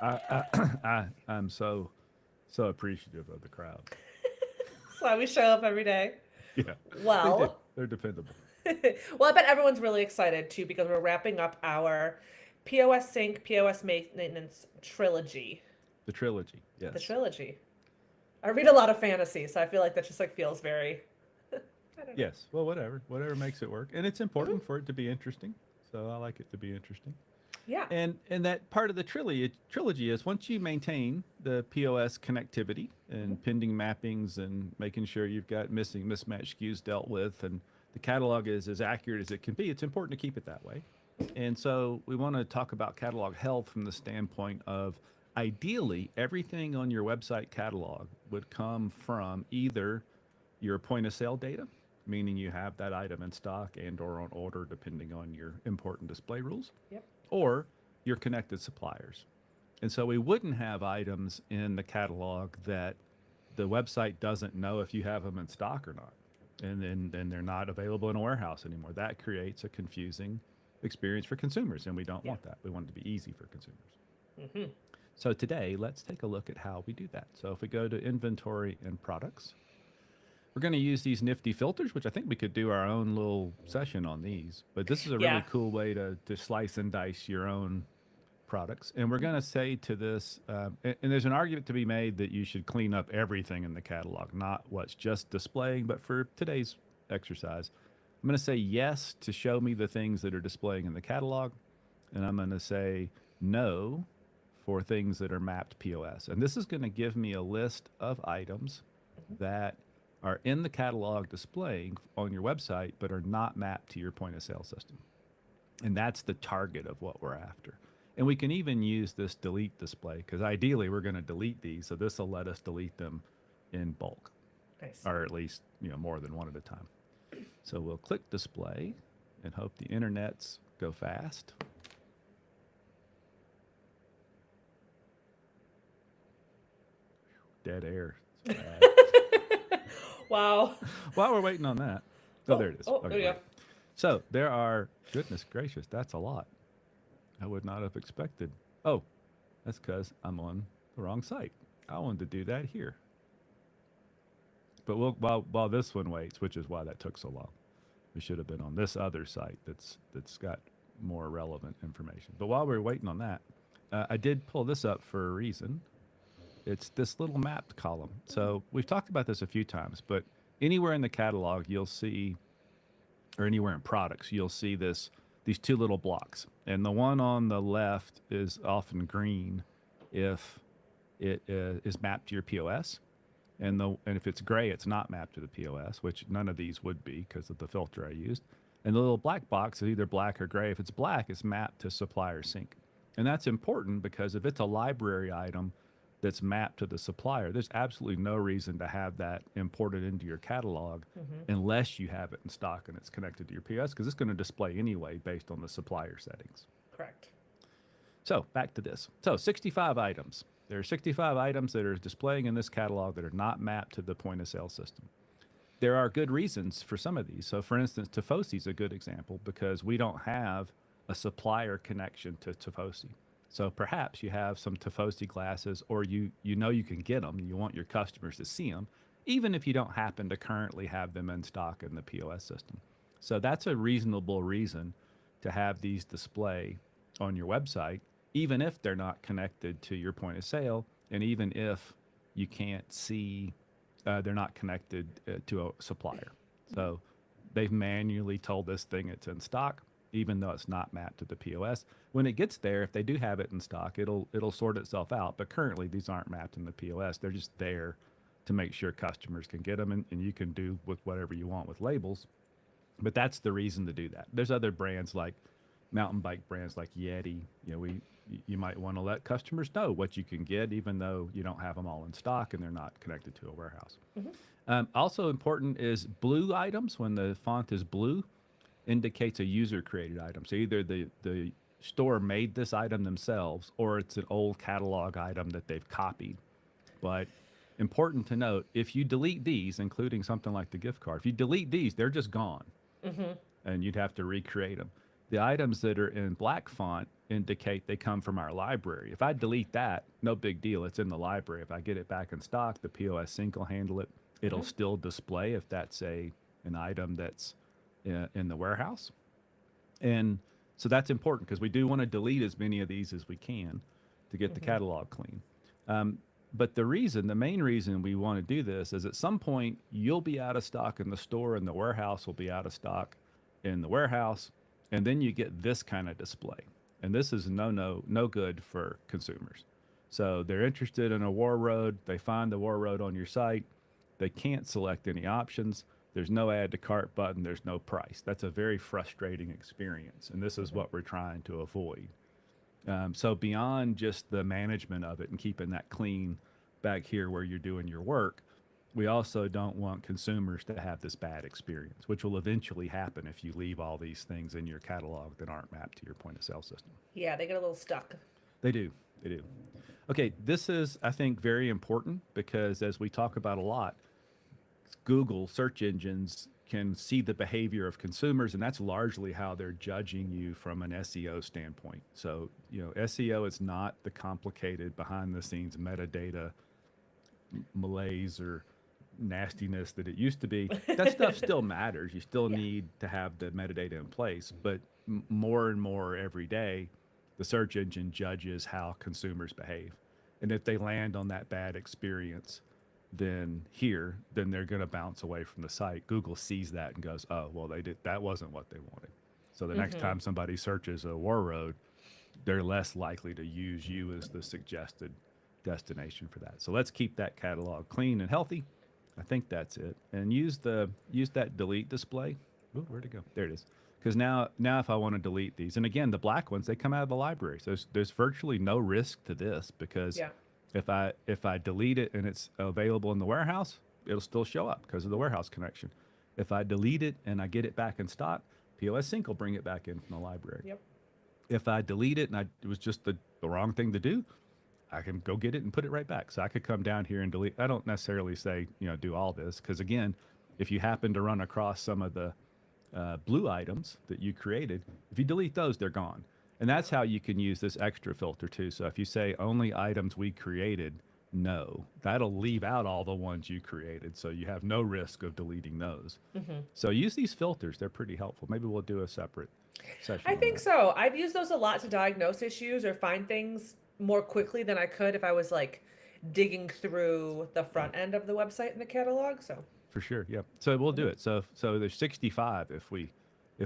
I'm so appreciative of the crowd. That's why we show up every day. Yeah, they do. Well, They're dependable. well, I bet everyone's really excited too because we're wrapping up our POS Sync, POS Maintenance trilogy. The trilogy, The yes. trilogy. I read a lot of fantasy, so I feel like that just like feels very. I don't know. Yes. Well, whatever makes it work, and it's important for it to be interesting. So I like it to be interesting. Yeah. And that part of the trilogy is once you maintain the POS connectivity Mm-hmm. and pending mappings and making sure you've got missing mismatched SKUs dealt with and the catalog is as accurate as it can be, it's important to keep it that way. And so we want to talk about catalog health from the standpoint of ideally everything on your website catalog would come from either your point of sale data, meaning you have that item in stock and or on order depending on your important display rules, Yep. or your connected suppliers. And so we wouldn't have items in the catalog that the website doesn't know if you have them in stock or not. And then they're not available in a warehouse anymore. That creates a confusing experience for consumers, and we don't Yeah. want that. We want it to be easy for consumers. Mm-hmm. So today, let's take a look at how we do that. So if we go to inventory and products, we're going to use these nifty filters, which I think we could do our own little session on these. But this is a really Yeah. cool way to slice and dice your own products. And we're going to say to this, and there's an argument to be made that you should clean up everything in the catalog, not what's just displaying. But for today's exercise, I'm going to say yes to show me the things that are displaying in the catalog. And I'm going to say no for things that are mapped POS. And this is going to give me a list of items that are in the catalog displaying on your website, but are not mapped to your point of sale system. And that's the target of what we're after. And we can even use this delete display because ideally we're going to delete these. So this will let us delete them in bulk, Nice. or at least more than one at a time. So we'll click display and hope the internets go fast. Dead air. It's bad. Wow. While we're waiting on that, oh, Oh, there it is. oh, Okay, there you great. go. So there are, goodness gracious, that's a lot. I would not have expected. Oh, that's because I'm on the wrong site. I wanted to do that here. But while this one waits, which is why that took so long, we should have been on this other site that's got more relevant information. But while we're waiting on that, I did pull this up for a reason. It's this little mapped column. So we've talked about this a few times, but anywhere in the catalog you'll see, or anywhere in products, you'll see these two little blocks. And the one on the left is often green if it is mapped to your POS. And if it's gray, it's not mapped to the POS, which none of these would be because of the filter I used. And the little black box is either black or gray. If it's black, it's mapped to supplier sync. And that's important because if it's a library item that's mapped to the supplier, there's absolutely no reason to have that imported into your catalog Mm-hmm. unless you have it in stock and it's connected to your POS because it's going to display anyway based on the supplier settings. Correct. So back to this. So 65 items. There are 65 items that are displaying in this catalog that are not mapped to the point of sale system. There are good reasons for some of these. So for instance, Tifosi is a good example because we don't have a supplier connection to Tifosi. So perhaps you have some Tifosi glasses or you know you can get them and you want your customers to see them, even if you don't happen to currently have them in stock in the POS system. So that's a reasonable reason to have these display on your website, even if they're not connected to your point of sale, and even if you can't see they're not connected to a supplier. So they've manually told this thing it's in stock, even though it's not mapped to the POS. When it gets there, if they do have it in stock, it'll sort itself out. But currently, these aren't mapped in the POS. They're just there to make sure customers can get them, and you can do with whatever you want with labels. But that's the reason to do that. There's other brands like mountain bike brands like Yeti. You might want to let customers know what you can get, even though you don't have them all in stock and they're not connected to a warehouse. Mm-hmm. Also important is blue items. When the font is blue, indicates a user created item. So either the store made this item themselves or it's an old catalog item that they've copied. But important to note, if you delete these, including something like the gift card, if you delete these, they're just gone Mm-hmm. and you'd have to recreate them. The items that are in black font indicate they come from our library. If I delete that, no big deal. It's in the library. If I get it back in stock, the POS Sync will handle it. It'll still display if that's an item that's in the warehouse. And so that's important because we do want to delete as many of these as we can to get the catalog clean. But the main reason we want to do this is at some point you'll be out of stock in the store and the warehouse will be out of stock in the warehouse. And then you get this kind of display. And this is no good for consumers. So they're interested in a war road. They find the war road on your site. They can't select any options. There's no add to cart button. There's no price. That's a very frustrating experience. And this is what we're trying to avoid. So beyond just the management of it and keeping that clean back here where you're doing your work, we also don't want consumers to have this bad experience, which will eventually happen if you leave all these things in your catalog that aren't mapped to your point of sale system. Yeah, they get a little stuck. They do. They do. Okay, this is, I think, very important because as we talk about a lot, Google search engines can see the behavior of consumers, and that's largely how they're judging you from an SEO standpoint. So, SEO is not the complicated behind the scenes metadata malaise or nastiness that it used to be. That stuff still matters. You still need to have the metadata in place, but more and more every day, the search engine judges how consumers behave. And if they land on that bad experience, then they're going to bounce away from the site. Google sees that and goes, oh, well, that wasn't what they wanted. So the next time somebody searches a war road, they're less likely to use you as the suggested destination for that. So let's keep that catalog clean and healthy. I think that's it. And use that delete display. Ooh, where'd it go? There it is. Because now if I want to delete these, and again, the black ones, they come out of the library. So there's virtually no risk to this because if I delete it and it's available in the warehouse, it'll still show up because of the warehouse connection. If I delete it and I get it back in stock, POS Sync will bring it back in from the library. Yep. If I delete it and it was just the wrong thing to do, I can go get it and put it right back. So I could come down here and delete. I don't necessarily say, do all this because again, if you happen to run across some of the blue items that you created, if you delete those, they're gone. And that's how you can use this extra filter too. So if you say only items we created, no, that'll leave out all the ones you created. So you have no risk of deleting those. So use these filters. They're pretty helpful. Maybe we'll do a separate session. I think so. I've used those a lot to diagnose issues or find things more quickly than I could if I was like digging through the front end of the website in the catalog. So for sure. Yeah. So we'll do it. So there's 65 if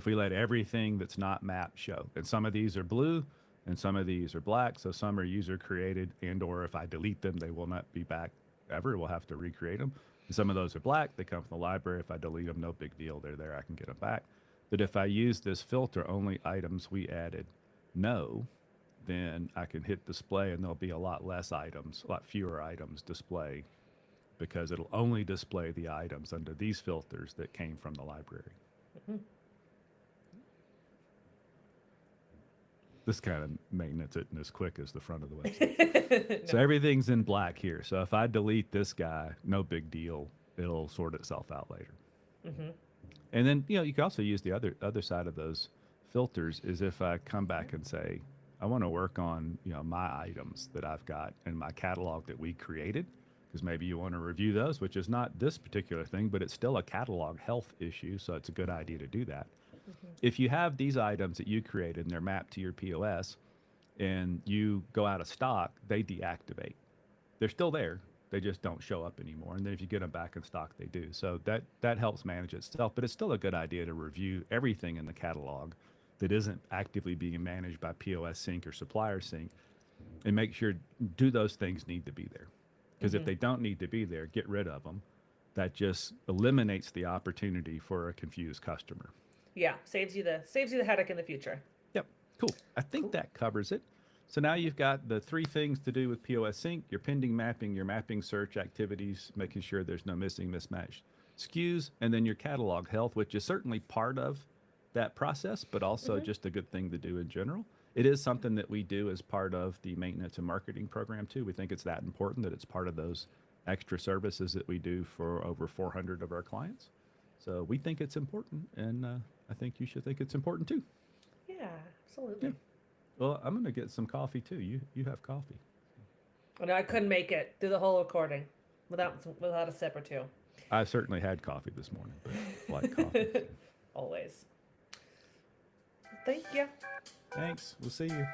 we let everything that's not mapped show. And some of these are blue and some of these are black. So some are user created and or if I delete them, they will not be back ever. We'll have to recreate them. And some of those are black. They come from the library. If I delete them, no big deal. They're there. I can get them back. But if I use this filter, only items we added, no, then I can hit display and there'll be a lot fewer items display because it'll only display the items under these filters that came from the library. This kind of maintenance isn't as quick as the front of the website. No. So everything's in black here. So if I delete this guy, no big deal. It'll sort itself out later. And then, you can also use the other side of those filters is if I come back and say, I want to work on, my items that I've got in my catalog that we created, because maybe you want to review those, which is not this particular thing, but it's still a catalog health issue. So it's a good idea to do that. If you have these items that you created and they're mapped to your POS and you go out of stock, they deactivate. They're still there. They just don't show up anymore. And then if you get them back in stock, they do. So that helps manage itself, but it's still a good idea to review everything in the catalog that isn't actively being managed by POS Sync or Supplier Sync and make sure, do those things need to be there? Because if they don't need to be there, get rid of them. That just eliminates the opportunity for a confused customer. Yeah, saves you the headache in the future. Yep, cool. I think that covers it. So now you've got the 3 things to do with POS Sync, your pending mapping, your mapping search activities, making sure there's no missing, mismatched SKUs, and then your catalog health, which is certainly part of that process, but also just a good thing to do in general. It is something that we do as part of the maintenance and marketing program too. We think it's that important that it's part of those extra services that we do for over 400 of our clients. So we think it's important, and I think you should think it's important too. Yeah, Yeah, absolutely. Yeah. Well, I'm going to get some coffee too. You have coffee. Oh, no, I couldn't make it through the whole recording without a sip or two. I certainly had coffee this morning, but black coffee. Always. Thank you. Thanks. We'll see you.